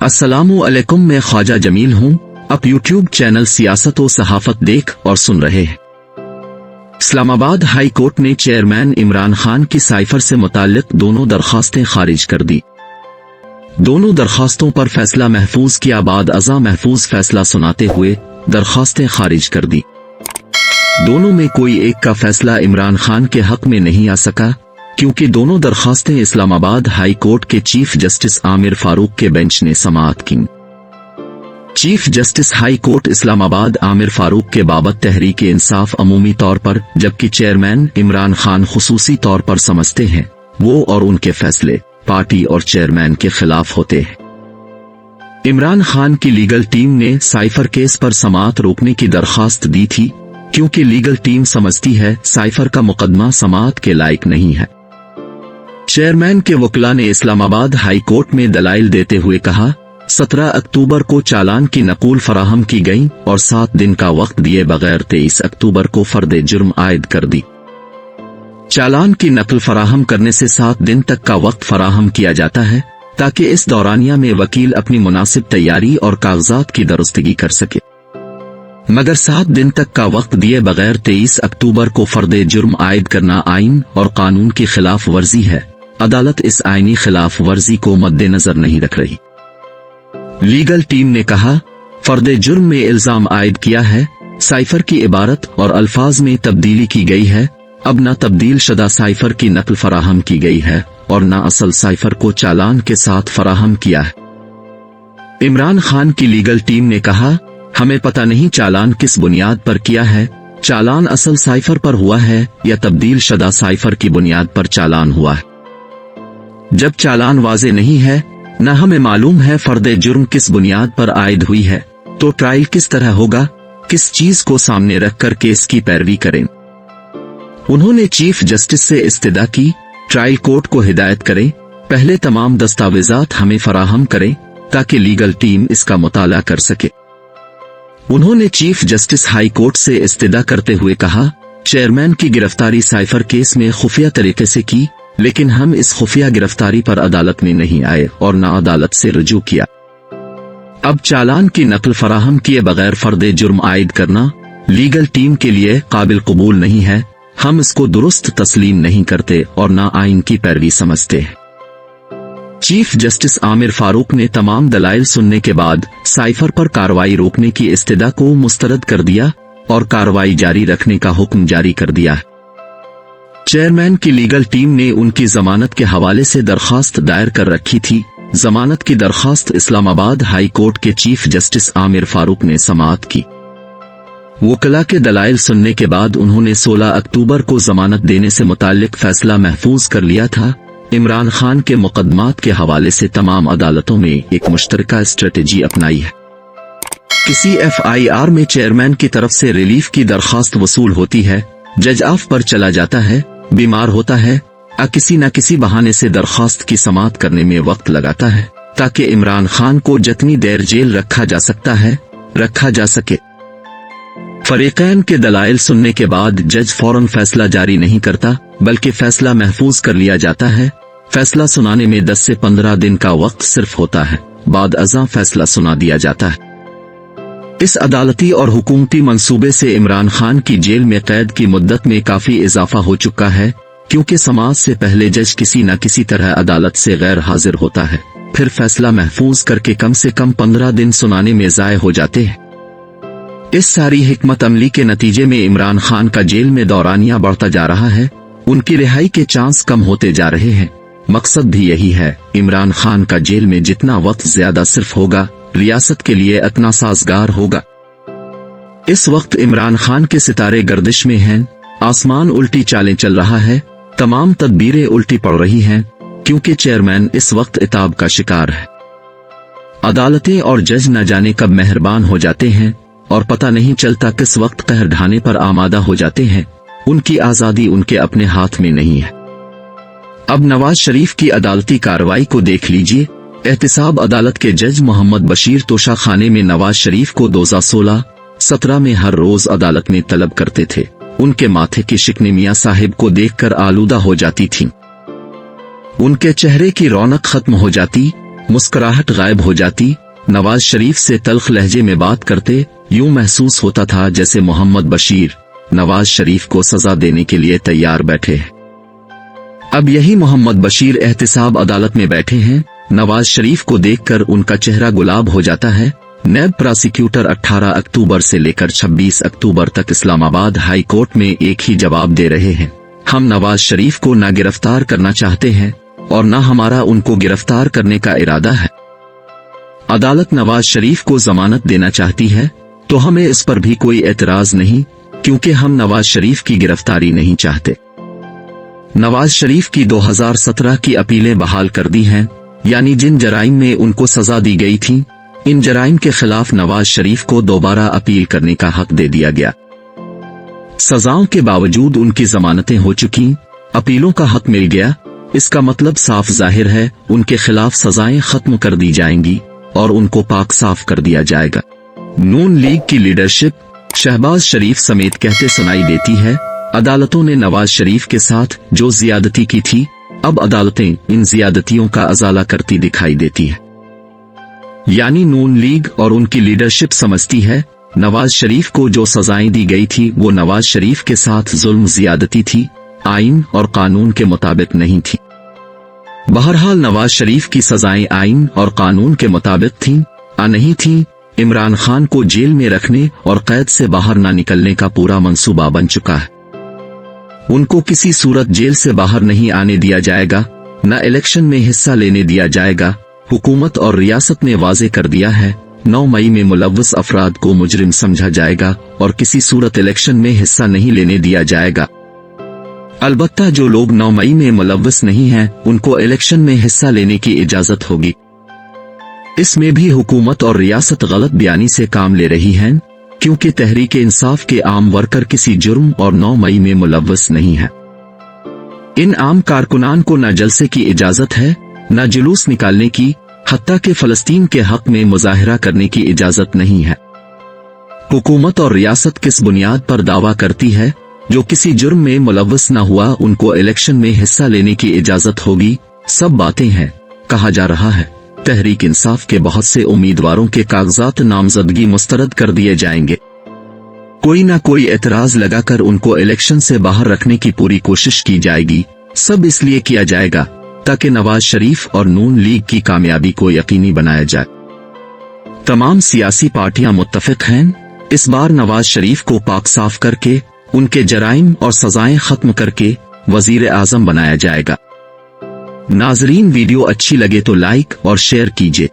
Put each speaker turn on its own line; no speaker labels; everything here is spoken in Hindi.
अस्सलामु अलैकुम, मैं ख्वाजा जमील हूँ। आप यूट्यूब चैनल सियासत और सहाफत देख और सुन रहे हैं। इस्लामाबाद हाई कोर्ट ने चेयरमैन इमरान खान की साइफर से मुताल्लिक दोनों दरखास्तें खारिज कर दी। दोनों दरखास्तों पर फैसला महफूज किया बाद अज़ा महफूज फैसला सुनाते हुए दरखास्तें खारिज कर दी। दोनों में कोई एक का फैसला इमरान खान के हक में नहीं आ सका, क्योंकि दोनों दरखास्तें इस्लामाबाद हाई कोर्ट के चीफ जस्टिस आमिर फारूक के बेंच ने समाअत की। Chief justice high court Islamabad Aamir Farooq के बाबत तहरीक इंसाफ अमूमी तौर पर, जबकि चेयरमैन इमरान खान खुसूसी तौर पर समझते हैं वो और उनके फैसले पार्टी और चेयरमैन के खिलाफ होते हैं। इमरान खान की लीगल टीम ने साइफर केस पर समाअत रोकने की दरखास्त दी थी, क्योंकि लीगल टीम समझती है साइफर का मुकदमा समाअत के लायक नहीं है। चेयरमैन के वकील ने इस्लामाबाद हाई कोर्ट में दलाइल देते हुए कहा, 17 अक्टूबर को चालान की नकूल फराहम की गई और 7 दिन का वक्त दिए बगैर 23 अक्टूबर को फर्द जुर्म आयद कर दी। चालान की नकल फराहम करने से 7 दिन तक का वक्त फराहम किया जाता है, ताकि इस दौरानिया में वकील अपनी मुनासिब तैयारी और कागजात की दुरुस्तगी कर सके। मगर 7 दिन तक का वक्त दिए बगैर 23 अक्टूबर को फर्द जुर्म आयद करना आइन और कानून की खिलाफ वर्जी है। अदालत इस आईनी खिलाफ वर्जी को मद्देनजर नहीं रख रही। लीगल टीम ने कहा, फर्द जुर्म में इल्जाम आयद किया है, साइफर की इबारत और अल्फाज में तब्दीली की गई है। अब न तब्दील शुदा साइफर की नकल फराहम की गई है और न असल साइफर को चालान के साथ फराहम किया है। इमरान खान की लीगल टीम ने कहा, हमें पता नहीं चालान किस बुनियाद पर किया है, चालान असल साइफर पर हुआ है या तब्दील शुदा साइफर की बुनियाद पर चालान हुआ है। जब चालान वाजे नहीं है, न हमें मालूम है फर्द जुर्म किस बुनियाद पर आयद हुई है, तो ट्रायल किस तरह होगा, किस चीज को सामने रखकर केस की पैरवी करें। उन्होंने चीफ जस्टिस से इस्तिदा की, ट्रायल कोर्ट को हिदायत करें, पहले तमाम दस्तावेजात हमें फराहम करें ताकि लीगल टीम इसका मुताला कर सके। उन्होंने चीफ जस्टिस हाई कोर्ट से इस्तिदा करते हुए कहा, चेयरमैन की गिरफ्तारी साइफर केस में खुफिया तरीके से की, लेकिन हम इस खुफिया गिरफ्तारी पर अदालत में नहीं आए और न अदालत से रुजू किया। अब चालान की नकल फराहम किए बगैर फर्द जुर्म आयद करना लीगल टीम के लिए काबिल कबूल नहीं है। हम इसको दुरुस्त तस्लीम नहीं करते और न आइन की पैरवी समझते हैं। चीफ जस्टिस आमिर फारूक ने तमाम दलाइल सुनने के बाद साइफर पर कार्रवाई रोकने की इस्तिदा को मुस्तरद कर दिया और कार्रवाई जारी रखने का हुक्म जारी कर दिया। चेयरमैन की लीगल टीम ने उनकी जमानत के हवाले से दरखास्त दायर कर रखी थी। जमानत की दरखास्त इस्लामाबाद हाई कोर्ट के चीफ जस्टिस आमिर फारूक ने समाअत की। वकला के दलाइल सुनने के बाद उन्होंने 16 अक्टूबर को जमानत देने से मुताल्लिक फैसला महफूज कर लिया था। इमरान खान के मुकदमात के हवाले से तमाम अदालतों में एक मुश्तरका स्ट्रेटेजी अपनाई है। किसी FIR में चेयरमैन की तरफ से रिलीफ की दरखास्त वसूल होती है, जज ऑफ पर चला जाता है, बीमार होता है, किसी न किसी बहाने से दरखास्त की समाअत करने में वक्त लगाता है, ताकि इमरान खान को जितनी देर जेल रखा जा सकता है रखा जा सके। फरीकैन के दलाइल सुनने के बाद जज फौरन फैसला जारी नहीं करता, बल्कि फैसला महफूज कर लिया जाता है। फैसला सुनाने में 10 से 15 दिन का वक्त सिर्फ होता है, बाद अज़ा फैसला सुना दिया जाता है। इस अदालती और हुकूमती मंसूबे से इमरान खान की जेल में कैद की मुद्दत में काफी इजाफा हो चुका है, क्योंकि समाज से पहले जज किसी न किसी तरह अदालत से गैर हाजिर होता है, फिर फैसला महफूज करके कम से कम 15 दिन सुनाने में ज़ाय हो जाते हैं। इस सारी हिकमत अमली के नतीजे में इमरान खान का जेल में दौरानिया बढ़ता जा रहा है, उनकी रिहाई के चांस कम होते जा रहे हैं। मकसद भी यही है, इमरान खान का जेल में जितना वक्त ज्यादा सिर्फ होगा, रियासत के लिए इतना साजगार होगा। इस वक्त इमरान खान के सितारे गर्दिश में हैं, आसमान उल्टी चालें चल रहा है, तमाम तदबीरें उल्टी पड़ रही हैं, क्योंकि चेयरमैन इस वक्त इताब का शिकार है। अदालतें और जज न जाने कब मेहरबान हो जाते हैं और पता नहीं चलता किस वक्त कहर ढाने पर आमादा हो जाते हैं। उनकी आजादी उनके अपने हाथ में नहीं है। अब नवाज शरीफ की अदालती कार्रवाई को देख लीजिए। एहतिसाब अदालत के जज मोहम्मद बशीर तोशा खाने में नवाज शरीफ को 2016-17 में हर रोज अदालत में तलब करते थे। उनके माथे की शिकने मियां साहिब को देखकर आलूदा हो जाती थी। उनके चेहरे की रौनक खत्म हो जाती, मुस्कुराहट गायब हो जाती। नवाज शरीफ से तल्ख लहजे में बात करते, यूं महसूस होता था जैसे मोहम्मद बशीर नवाज शरीफ को सजा देने के लिए तैयार बैठे हैं। अब यही मोहम्मद बशीर एहतिसाब अदालत में बैठे हैं। नवाज शरीफ को देखकर उनका चेहरा गुलाब हो जाता है। नैब प्रोसिक्यूटर 18 अक्टूबर से लेकर 26 अक्टूबर तक इस्लामाबाद हाई कोर्ट में एक ही जवाब दे रहे हैं, हम नवाज शरीफ को ना गिरफ्तार करना चाहते हैं और न हमारा उनको गिरफ्तार करने का इरादा है। अदालत नवाज शरीफ को जमानत देना चाहती है तो हमें इस पर भी कोई एतराज नहीं, क्योंकि हम नवाज शरीफ की गिरफ्तारी नहीं चाहते। नवाज शरीफ की 2017 की अपीलें बहाल कर दी हैं, यानी जिन जराइम में उनको सजा दी गई थी, इन जराइम के खिलाफ नवाज शरीफ को दोबारा अपील करने का हक दे दिया गया। सजाओं के बावजूद उनकी जमानतें हो चुकी, अपीलों का हक मिल गया। इसका मतलब साफ जाहिर है उनके खिलाफ सजाएं खत्म कर दी जाएंगी और उनको पाक साफ कर दिया जाएगा। नून लीग की लीडरशिप शहबाज शरीफ समेत कहते सुनाई देती है, अदालतों ने नवाज शरीफ के साथ जो जियादती की थी, अब अदालतें इन जियादतियों का अजाला करती दिखाई देती है। यानी नून लीग और उनकी लीडरशिप समझती है नवाज शरीफ को जो सजाएं दी गई थी वो नवाज शरीफ के साथ जुल्म जियादती थी, आइन और कानून के मुताबिक नहीं थी। बहरहाल नवाज शरीफ की सजाएं आइन और कानून के मुताबिक थीं या नहीं थीं, इमरान खान को जेल में रखने और कैद से बाहर न निकलने का पूरा मंसूबा बन चुका है। उनको किसी सूरत जेल से बाहर नहीं आने दिया जाएगा, न इलेक्शन में हिस्सा लेने दिया जाएगा। हुकूमत और रियासत ने वाजे कर दिया है 9 मई में मुलव्वस अफराद को मुजरिम समझा जाएगा और किसी सूरत इलेक्शन में हिस्सा नहीं लेने दिया जाएगा। अलबत्ता जो लोग 9 मई में मुलव्वस नहीं हैं, उनको इलेक्शन में हिस्सा लेने की इजाजत होगी। इसमें भी हुकूमत और रियासत गलत बयानी से काम ले रही हैं, क्योंकि तहरीक इंसाफ के आम वर्कर किसी जुर्म और 9 मई में मुलव्वस नहीं है। इन आम कारकुनान को न जलसे की इजाजत है, न जुलूस निकालने की, हत्ता के फलस्तीन के हक में मुजाहिरा करने की इजाजत नहीं है। हुकूमत और रियासत किस बुनियाद पर दावा करती है जो किसी जुर्म में मुलव्वस न हुआ उनको इलेक्शन में हिस्सा लेने की इजाजत होगी? सब बातें हैं। कहा जा रहा है तहरीक इंसाफ के बहुत से उम्मीदवारों के कागजात नामजदगी मुस्तरद कर दिए जाएंगे। कोई ना कोई एतराज लगाकर उनको इलेक्शन से बाहर रखने की पूरी कोशिश की जाएगी। सब इसलिए किया जाएगा ताकि नवाज शरीफ और नून लीग की कामयाबी को यकीनी बनाया जाए। तमाम सियासी पार्टियां मुत्तफिक हैं, इस बार नवाज शरीफ को पाक साफ करके उनके जराइम और सजाएं खत्म करके वजीर आजम बनाया जाएगा। नाजरीन, वीडियो अच्छी लगे तो लाइक और शेयर कीजिए।